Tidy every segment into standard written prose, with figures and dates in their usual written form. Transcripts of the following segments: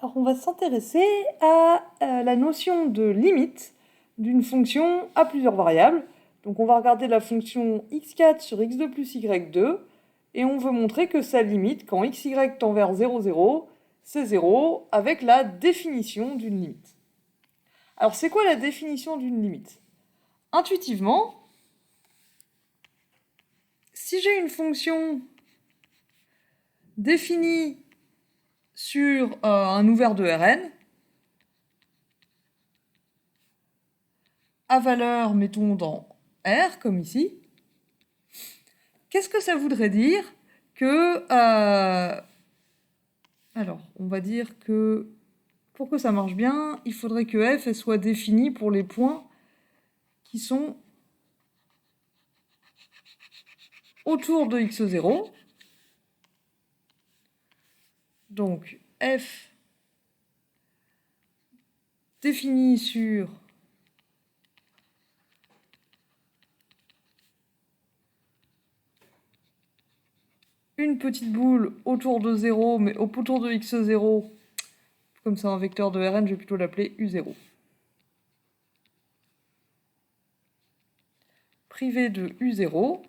Alors on va s'intéresser à la notion de limite d'une fonction à plusieurs variables. Donc on va regarder la fonction x4 sur x2 plus y2 et on veut montrer que sa limite quand xy tend vers 0, 0, c'est 0 avec la définition d'une limite. Alors c'est quoi la définition d'une limite? Intuitivement, si j'ai une fonction définie sur un ouvert de Rn, à valeur, mettons, dans R, comme ici, qu'est-ce que ça voudrait dire que... alors, on va dire que pour que ça marche bien, il faudrait que f elle soit définie pour les points qui sont autour de x0. Donc, f définie sur une petite boule autour de 0, mais autour de x0, comme c'est un vecteur de Rn, je vais plutôt l'appeler u0. Privé de u0.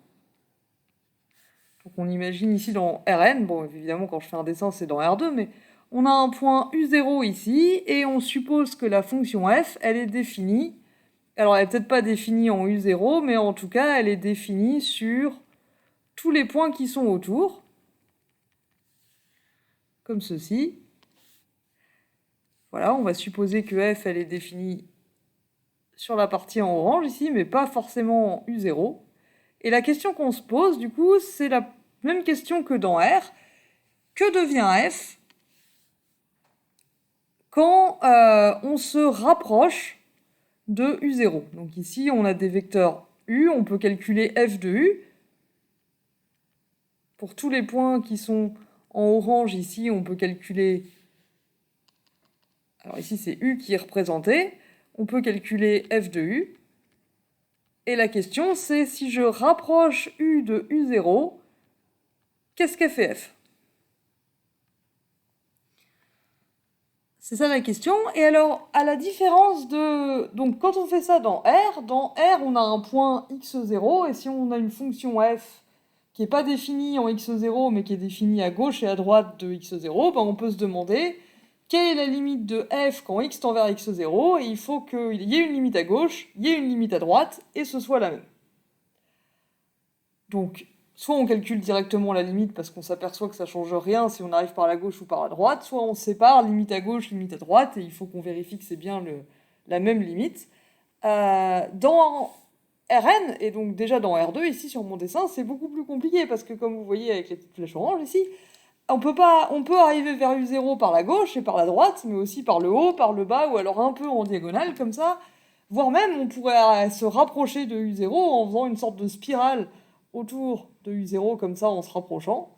Donc on imagine ici dans Rn, bon évidemment quand je fais un dessin c'est dans R2, mais on a un point u0 ici, et on suppose que la fonction f, elle est définie, alors elle n'est peut-être pas définie en u0, mais en tout cas elle est définie sur tous les points qui sont autour, comme ceci. Voilà, on va supposer que f, elle est définie sur la partie en orange ici, mais pas forcément en u0. Et la question qu'on se pose, du coup, c'est la même question que dans R. Que devient f quand on se rapproche de u0? Donc ici, on a des vecteurs u, on peut calculer f de u. Pour tous les points qui sont en orange, ici, on peut calculer... Alors ici, c'est u qui est représenté. On peut calculer f de u. Et la question, c'est si je rapproche u de u0, qu'est-ce qu'a fait f? C'est ça la question. Et alors, à la différence de... Donc, quand on fait ça dans R, on a un point x0, et si on a une fonction f qui n'est pas définie en x0, mais qui est définie à gauche et à droite de x0, ben on peut se demander quelle est la limite de f quand x tend vers x0, et il faut qu'il y ait une limite à gauche, il y ait une limite à droite, et ce soit la même. Donc, soit on calcule directement la limite parce qu'on s'aperçoit que ça change rien si on arrive par la gauche ou par la droite, soit on sépare limite à gauche, limite à droite, et il faut qu'on vérifie que c'est bien la même limite. Dans Rn, et donc déjà dans R2, ici sur mon dessin, c'est beaucoup plus compliqué, parce que comme vous voyez avec les petites flèches oranges ici, on peut arriver vers U0 par la gauche et par la droite, mais aussi par le haut, par le bas, ou alors un peu en diagonale, comme ça, voire même on pourrait se rapprocher de U0 en faisant une sorte de spirale autour de U0, comme ça, en se rapprochant.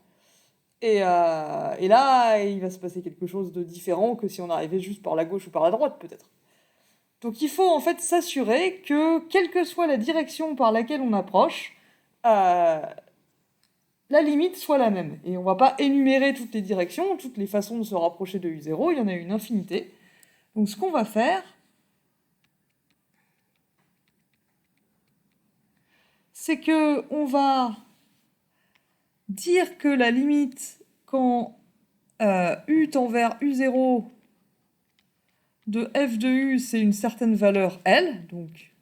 Et là, il va se passer quelque chose de différent que si on arrivait juste par la gauche ou par la droite, peut-être. Donc il faut en fait s'assurer que, quelle que soit la direction par laquelle on approche, la limite soit la même. Et on va pas énumérer toutes les directions, toutes les façons de se rapprocher de U0, il y en a une infinité. Donc ce qu'on va faire, c'est que on va dire que la limite quand u tend vers u0 de f de u, c'est une certaine valeur L, donc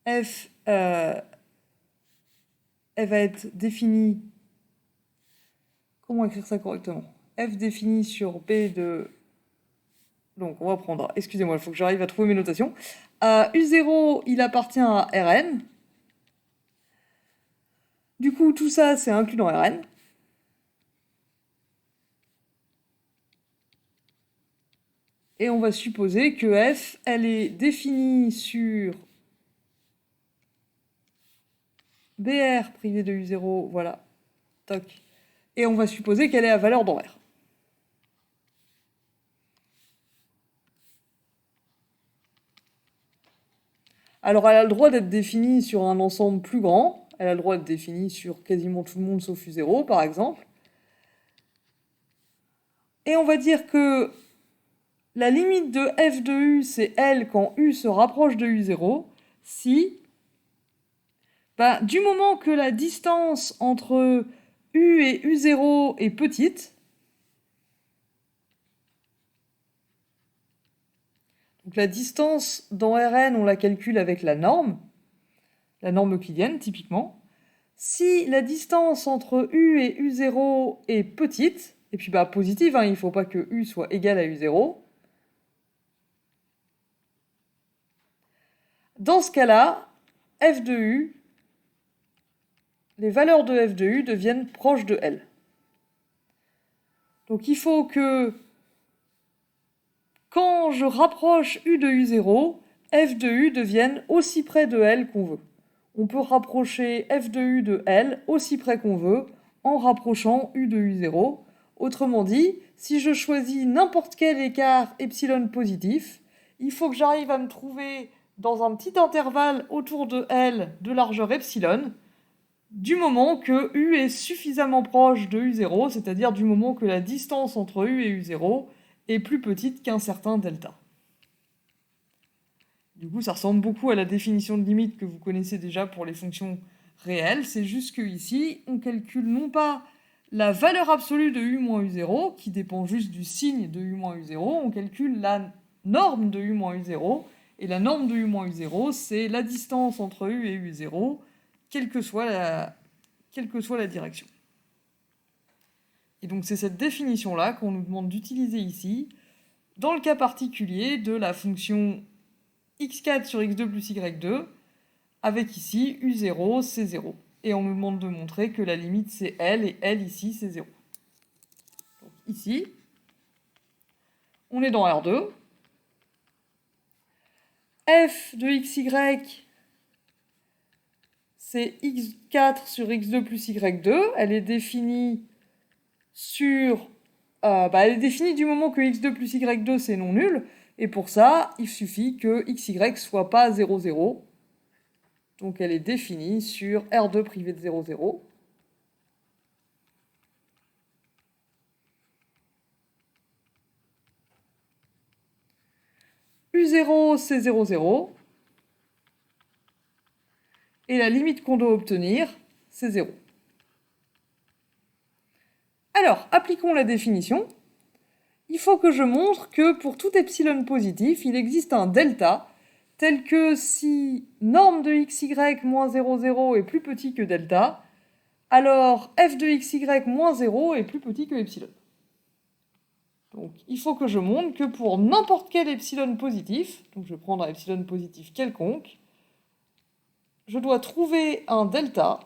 f elle va être définie... Comment écrire ça correctement? F définie sur B de... Donc on va prendre... Excusez-moi, il faut que j'arrive à trouver mes notations. U0, il appartient à Rn. Du coup, tout ça, c'est inclus dans Rn. Et on va supposer que f, elle est définie sur BR privé de U0, voilà, toc. Et on va supposer qu'elle est à valeur dans R. Alors elle a le droit d'être définie sur un ensemble plus grand, Elle a le droit d'être définie sur quasiment tout le monde sauf U0, par exemple. Et on va dire que la limite de f de u, c'est L quand u se rapproche de U0, si, du moment que la distance entre u et U0 est petite, donc la distance dans Rn, on la calcule avec la norme euclidienne typiquement. Si la distance entre u et U0 est petite, et puis positive, il ne faut pas que u soit égal à U0, dans ce cas-là, f de u, les valeurs de f de u deviennent proches de L. Donc il faut que, quand je rapproche u de U0, f de u devienne aussi près de L qu'on veut. On peut rapprocher f de u de L aussi près qu'on veut en rapprochant u de U0. Autrement dit, si je choisis n'importe quel écart epsilon positif, il faut que j'arrive à me trouver dans un petit intervalle autour de L de largeur epsilon, du moment que u est suffisamment proche de U0, c'est-à-dire du moment que la distance entre u et U0 est plus petite qu'un certain delta. Du coup, ça ressemble beaucoup à la définition de limite que vous connaissez déjà pour les fonctions réelles. C'est juste qu'ici, on calcule non pas la valeur absolue de u moins U0, qui dépend juste du signe de u moins U0, on calcule la norme de u moins U0, et la norme de u moins U0, c'est la distance entre u et U0, quelle que soit la direction. Et donc c'est cette définition-là qu'on nous demande d'utiliser ici, dans le cas particulier de la fonction x4 sur x2 plus y2, avec ici u0, c'est 0. Et on nous demande de montrer que la limite c'est L, et L ici c'est 0. Donc ici, on est dans R2. F de xy, c'est x4 sur x2 plus y2. Elle est définie elle est définie du moment que x2 plus y2 c'est non nul. Et pour ça, il suffit que xy soit pas 0, 0. Donc elle est définie sur R2 privé de 0, 0. U0, c'est 0, 0. Et la limite qu'on doit obtenir, c'est 0. Alors, appliquons la définition. Il faut que je montre que pour tout epsilon positif, il existe un delta, tel que si norme de xy moins 0, 0 est plus petit que delta, alors f de xy moins 0 est plus petit que epsilon. Donc il faut que je montre que pour n'importe quel epsilon positif, donc je vais prendre un epsilon positif quelconque, je dois trouver un delta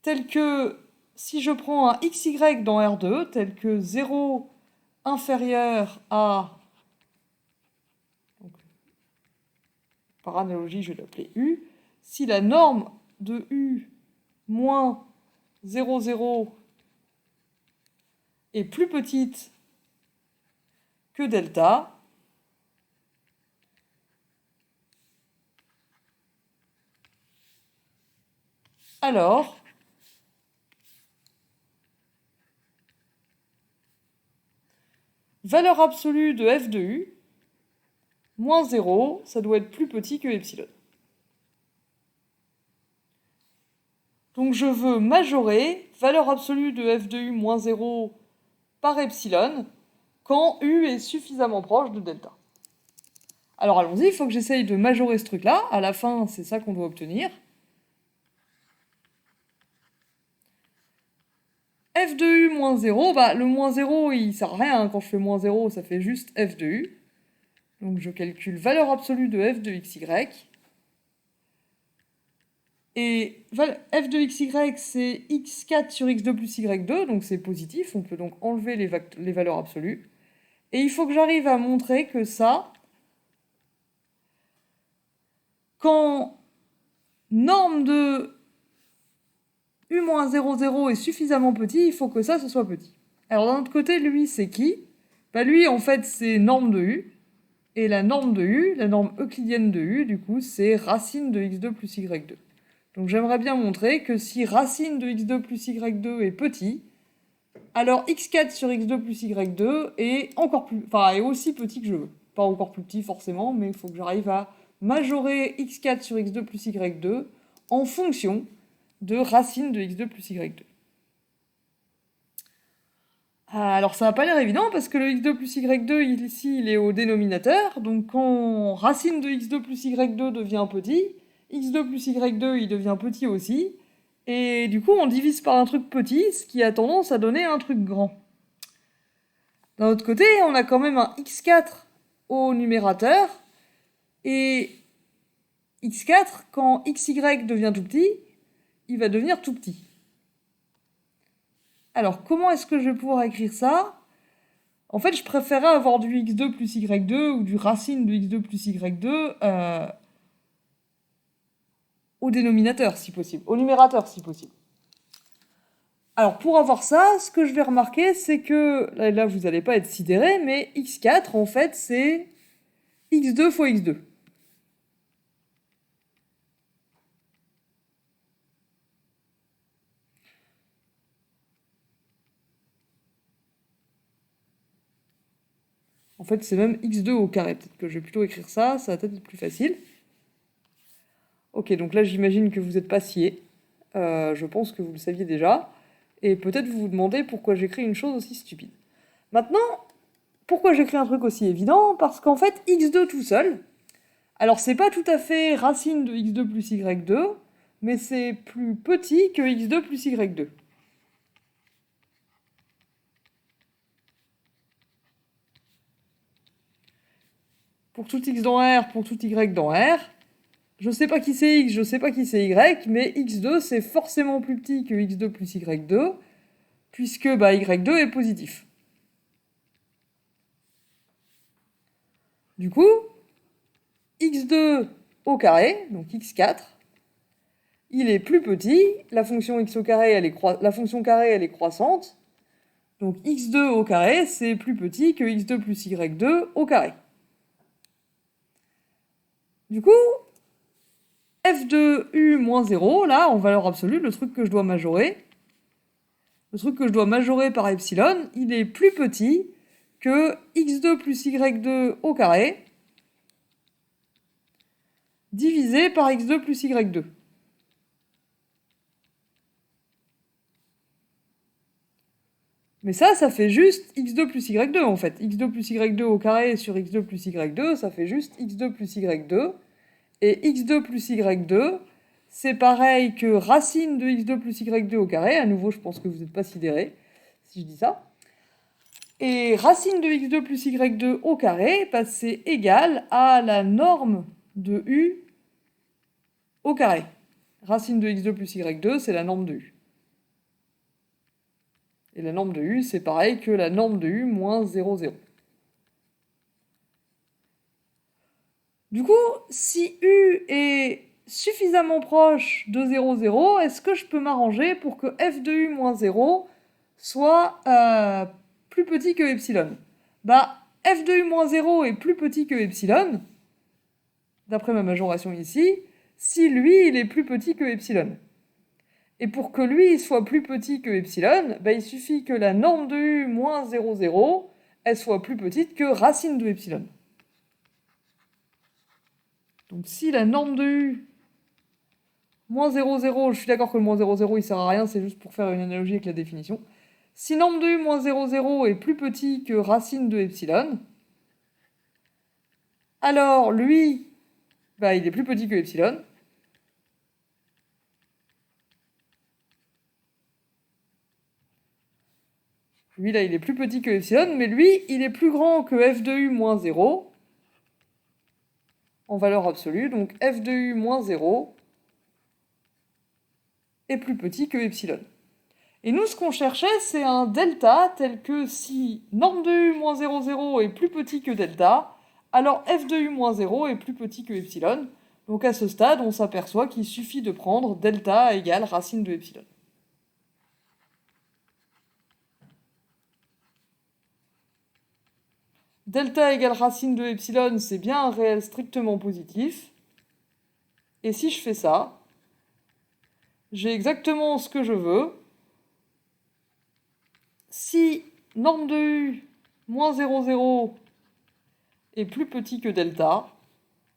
tel que si je prends un xy dans R2, tel que 0 inférieur à, donc, par analogie je vais l'appeler U, si la norme de U moins 0, 0 est plus petite que delta, alors valeur absolue de f de u, moins 0, ça doit être plus petit que epsilon. Donc je veux majorer valeur absolue de f de u moins 0 par epsilon quand u est suffisamment proche de delta. Alors allons-y, il faut que j'essaye de majorer ce truc-là. À la fin, c'est ça qu'on doit obtenir. F de u moins 0, le moins 0, il sert à rien. Quand je fais moins 0, ça fait juste f de u. Donc je calcule valeur absolue de f de xy. Et f de xy, c'est x4 sur x2 plus y2, donc c'est positif. On peut donc enlever les valeurs absolues. Et il faut que j'arrive à montrer que ça, quand norme de u-0, 0 est suffisamment petit, il faut que ça, ce soit petit. Alors d'un autre côté, lui, c'est qui ? Lui, en fait, c'est norme de u. Et la norme de U, la norme euclidienne de U, du coup, c'est racine de x2 plus y2. Donc j'aimerais bien montrer que si racine de x2 plus y2 est petit, alors x4 sur x2 plus y2 est est aussi petit que je veux. Pas encore plus petit forcément, mais il faut que j'arrive à majorer x4 sur x2 plus y2 en fonction de racine de x2 plus y2. Alors ça n'a pas l'air évident parce que le x2 plus y2 ici il est au dénominateur, donc quand racine de x2 plus y2 devient petit, x2 plus y2 il devient petit aussi, et du coup on divise par un truc petit, ce qui a tendance à donner un truc grand. D'un autre côté, on a quand même un x4 au numérateur, et x4, quand xy devient tout petit, il va devenir tout petit. Alors, comment est-ce que je vais pouvoir écrire ça? En fait, je préférais avoir du x2 plus y2 ou du racine de x2 plus y2 au dénominateur, si possible, au numérateur, si possible. Alors, pour avoir ça, ce que je vais remarquer, c'est que, là vous n'allez pas être sidéré, mais x4, en fait, c'est x2 fois x2. En fait, c'est même x2 au carré. Peut-être que je vais plutôt écrire ça, ça va peut-être être plus facile. Ok, donc là, j'imagine que vous n'êtes pas scié. Je pense que vous le saviez déjà. Et peut-être vous vous demandez pourquoi j'écris une chose aussi stupide. Maintenant, pourquoi j'écris un truc aussi évident? Parce qu'en fait, x2 tout seul, alors c'est pas tout à fait racine de x2 plus y2, mais c'est plus petit que x2 plus y2. Pour tout x dans R, pour tout y dans R, je sais pas qui c'est x, je sais pas qui c'est y, mais x2 c'est forcément plus petit que x2 plus y2, puisque y2 est positif. Du coup, x2 au carré, donc x4, il est plus petit, la fonction x au carré, la fonction carré, elle est croissante, donc x2 au carré, c'est plus petit que x2 plus y2 au carré. Du coup, f de u moins 0, là, en valeur absolue, le truc que je dois majorer, par epsilon, il est plus petit que x2 plus y2 au carré, divisé par x2 plus y2. Mais ça fait juste x2 plus y2 en fait. x2 plus y2 au carré sur x2 plus y2, ça fait juste x2 plus y2. Et x2 plus y2, c'est pareil que racine de x2 plus y2 au carré. À nouveau, je pense que vous n'êtes pas sidéré si je dis ça. Et racine de x2 plus y2 au carré, c'est égal à la norme de u au carré. Racine de x2 plus y2, c'est la norme de u. Et la norme de u, c'est pareil que la norme de u moins 0, 0. Du coup, si u est suffisamment proche de 0, 0, est-ce que je peux m'arranger pour que f de u moins 0 soit plus petit que epsilon? F de u moins 0 est plus petit que epsilon, d'après ma majoration ici, si lui, il est plus petit que epsilon. Et pour que lui soit plus petit que epsilon, il suffit que la norme de u moins 0, 0, elle soit plus petite que racine de epsilon. Donc si la norme de u moins 0, 0, je suis d'accord que le moins 0, 0 il sert à rien, c'est juste pour faire une analogie avec la définition. Si norme de u moins 0, 0 est plus petit que racine de epsilon, alors lui, il est plus petit que epsilon. Lui là, il est plus petit que epsilon, mais lui, il est plus grand que f de u moins 0 en valeur absolue, donc f de u moins 0 est plus petit que epsilon. Et nous, ce qu'on cherchait, c'est un delta tel que si norme de u moins 0, 0 est plus petit que delta, alors f de u moins 0 est plus petit que epsilon. Donc à ce stade, on s'aperçoit qu'il suffit de prendre delta égale racine de epsilon. delta égale racine de epsilon, c'est bien un réel strictement positif. Et si je fais ça, j'ai exactement ce que je veux. Si norme de U moins 0,0 est plus petit que delta,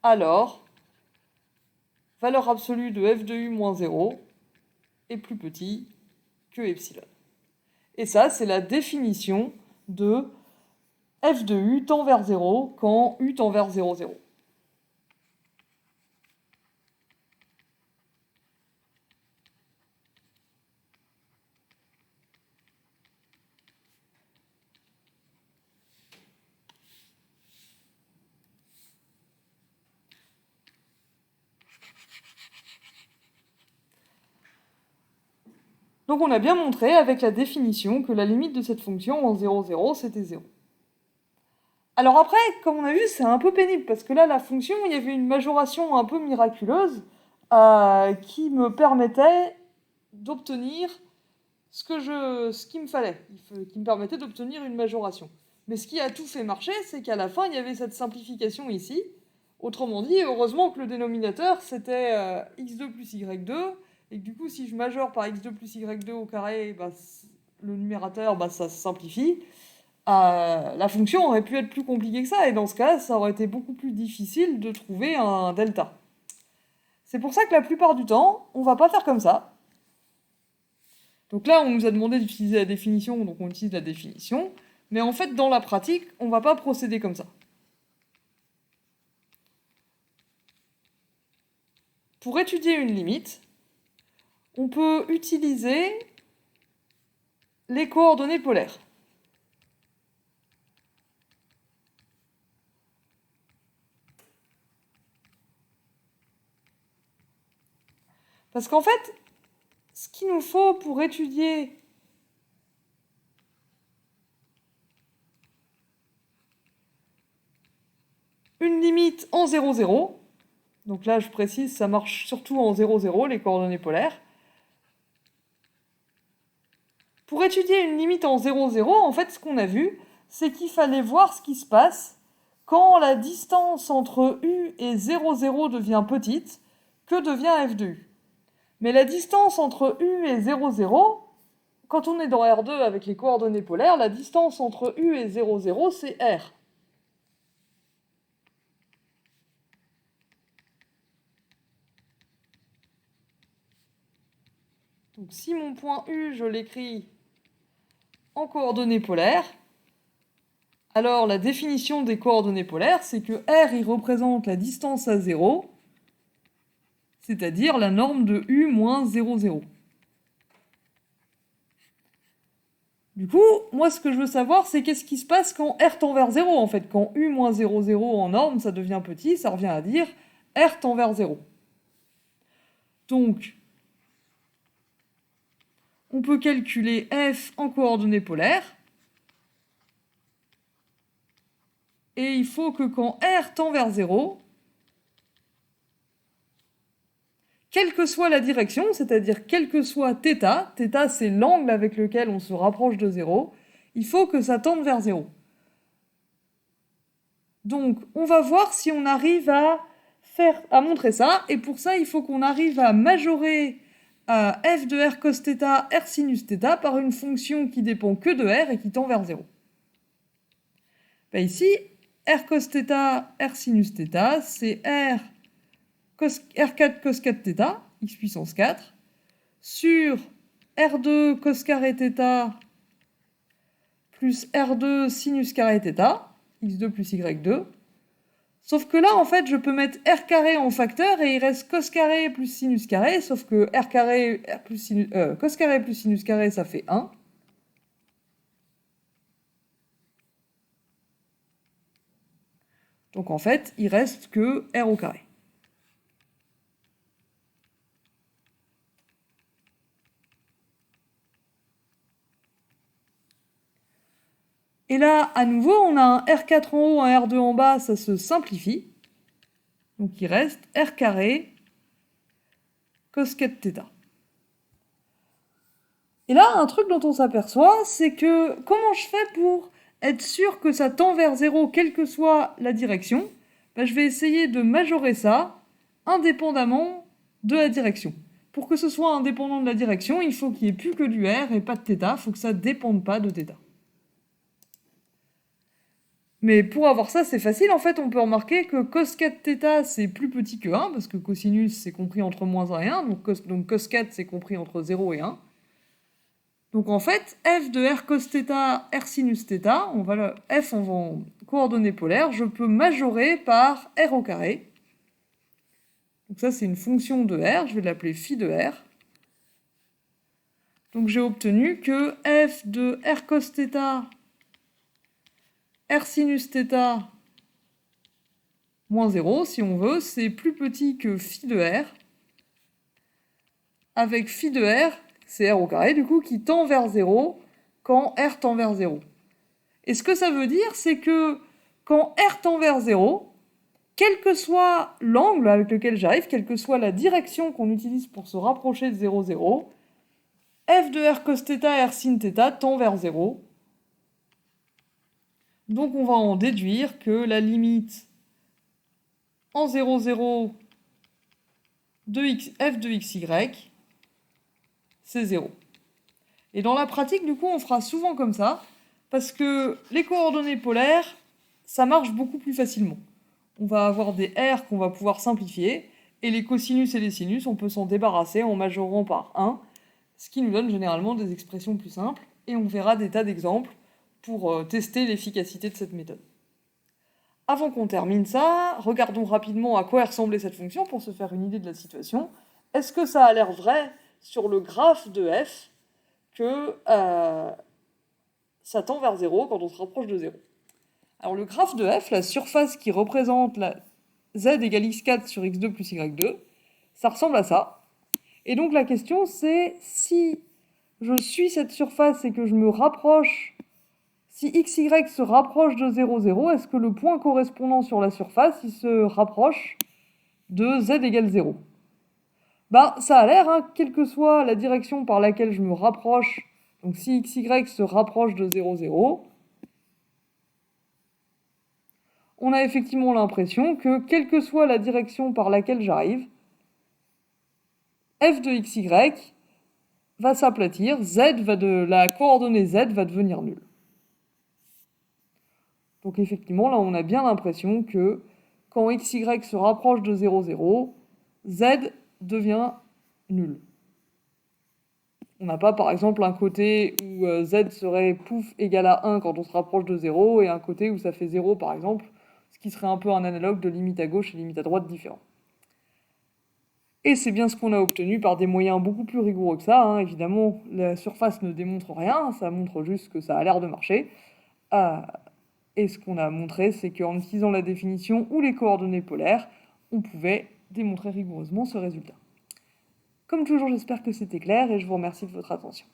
alors valeur absolue de f de U moins 0 est plus petit que epsilon. Et ça, c'est la définition de f de U tend vers 0 quand U tend vers 0, 0. Donc on a bien montré avec la définition que la limite de cette fonction en 0, 0, c'était 0. Alors après, comme on a vu, c'est un peu pénible, parce que là, la fonction, il y avait une majoration un peu miraculeuse qui me permettait d'obtenir ce qu'il me fallait, qui me permettait d'obtenir une majoration. Mais ce qui a tout fait marcher, c'est qu'à la fin, il y avait cette simplification ici. Autrement dit, heureusement que le dénominateur, c'était x2 plus y2, et que du coup, si je majore par x2 plus y2 au carré, bah, le numérateur, bah, ça se simplifie. La fonction aurait pu être plus compliquée que ça, et dans ce cas, ça aurait été beaucoup plus difficile de trouver un delta. C'est pour ça que la plupart du temps, on va pas faire comme ça. Donc là, on nous a demandé d'utiliser la définition, donc on utilise la définition. Mais en fait, dans la pratique, on va pas procéder comme ça. Pour étudier une limite, on peut utiliser les coordonnées polaires. Parce qu'en fait, ce qu'il nous faut pour étudier une limite en 0, 0, donc là je précise, ça marche surtout en 0, 0, les coordonnées polaires. Pour étudier une limite en 0, 0, en fait, ce qu'on a vu, c'est qu'il fallait voir ce qui se passe quand la distance entre U et 0, 0 devient petite, que devient f de U. Mais la distance entre U et 0, 0, quand on est dans R2 avec les coordonnées polaires, la distance entre U et 0, 0, c'est R. Donc si mon point U, je l'écris en coordonnées polaires, alors la définition des coordonnées polaires, c'est que R, il représente la distance à 0, c'est-à-dire la norme de U moins 0, 0. Du coup, moi, ce que je veux savoir, c'est qu'est-ce qui se passe quand R tend vers 0, en fait. Quand U moins 0, 0 en norme, ça devient petit, ça revient à dire R tend vers 0. Donc, on peut calculer F en coordonnées polaires. Et il faut que quand R tend vers 0, quelle que soit la direction, c'est-à-dire quel que soit θ, θ c'est l'angle avec lequel on se rapproche de 0, il faut que ça tende vers 0. Donc, on va voir si on arrive à montrer ça, et pour ça, il faut qu'on arrive à majorer f de r cos θ, r sinus θ par une fonction qui dépend que de r et qui tend vers 0. Ben ici, r cos θ, r sinus θ, c'est r4 cos 4 θ, x puissance 4, sur r2 cos carré θ plus r2 sinus carré θ, x2 plus y2. Sauf que là, en fait, je peux mettre r carré en facteur et il reste cos carré plus sinus carré, sauf que r carré plus cos carré plus sinus carré, ça fait 1. Donc en fait, il reste que r au carré. Et là, à nouveau, on a un R4 en haut, un R2 en bas, ça se simplifie. Donc il reste R carré cos 4 θ. Et là, un truc dont on s'aperçoit, c'est que comment je fais pour être sûr que ça tend vers 0, quelle que soit la direction, je vais essayer de majorer ça indépendamment de la direction. Pour que ce soit indépendant de la direction, il faut qu'il n'y ait plus que du r et pas de θ, il faut que ça ne dépende pas de θ. Mais pour avoir ça, c'est facile, en fait, on peut remarquer que cos 4θ, c'est plus petit que 1, parce que cosinus, c'est compris entre moins 1 et 1, donc cos 4, c'est compris entre 0 et 1. Donc en fait, f de r cos θ, r sinus θ, on va le f en coordonnées polaires, je peux majorer par r au carré. Donc ça, c'est une fonction de r, je vais l'appeler phi de r. Donc j'ai obtenu que f de r cos θ, r sinus θ, moins 0, si on veut, c'est plus petit que phi de r, avec phi de r, c'est r au carré, du coup, qui tend vers 0 quand r tend vers 0. Et ce que ça veut dire, c'est que quand r tend vers 0, quel que soit l'angle avec lequel j'arrive, quelle que soit la direction qu'on utilise pour se rapprocher de 0, 0, f de r cos θ, r sin θ tend vers 0. Donc on va en déduire que la limite en 0, 0 de f de xy, c'est 0. Et dans la pratique, du coup, on fera souvent comme ça, parce que les coordonnées polaires, ça marche beaucoup plus facilement. On va avoir des r qu'on va pouvoir simplifier, et les cosinus et les sinus, on peut s'en débarrasser en majorant par 1, ce qui nous donne généralement des expressions plus simples, et on verra des tas d'exemples pour tester l'efficacité de cette méthode. Avant qu'on termine ça, regardons rapidement à quoi ressemblait cette fonction pour se faire une idée de la situation. Est-ce que ça a l'air vrai sur le graphe de f que ça tend vers 0 quand on se rapproche de 0? Alors le graphe de f, la surface qui représente la z égale x4 sur x2 plus y2, ça ressemble à ça. Et donc la question c'est, si je suis cette surface et que je me rapproche, si xy se rapproche de 0, 0, est-ce que le point correspondant sur la surface, il se rapproche de z égale 0? Ça a l'air, hein, quelle que soit la direction par laquelle je me rapproche, donc si xy se rapproche de 0, 0, on a effectivement l'impression que, quelle que soit la direction par laquelle j'arrive, f de xy va s'aplatir, la coordonnée z va devenir nulle. Donc effectivement, là, on a bien l'impression que quand xy se rapproche de 0, 0, z devient nul. On n'a pas, par exemple, un côté où z serait pouf égal à 1 quand on se rapproche de 0, et un côté où ça fait 0, par exemple, ce qui serait un peu un analogue de limite à gauche et limite à droite différents. Et c'est bien ce qu'on a obtenu par des moyens beaucoup plus rigoureux que ça, hein. Évidemment, la surface ne démontre rien, ça montre juste que ça a l'air de marcher. Et ce qu'on a montré, c'est qu'en utilisant la définition ou les coordonnées polaires, on pouvait démontrer rigoureusement ce résultat. Comme toujours, j'espère que c'était clair et je vous remercie de votre attention.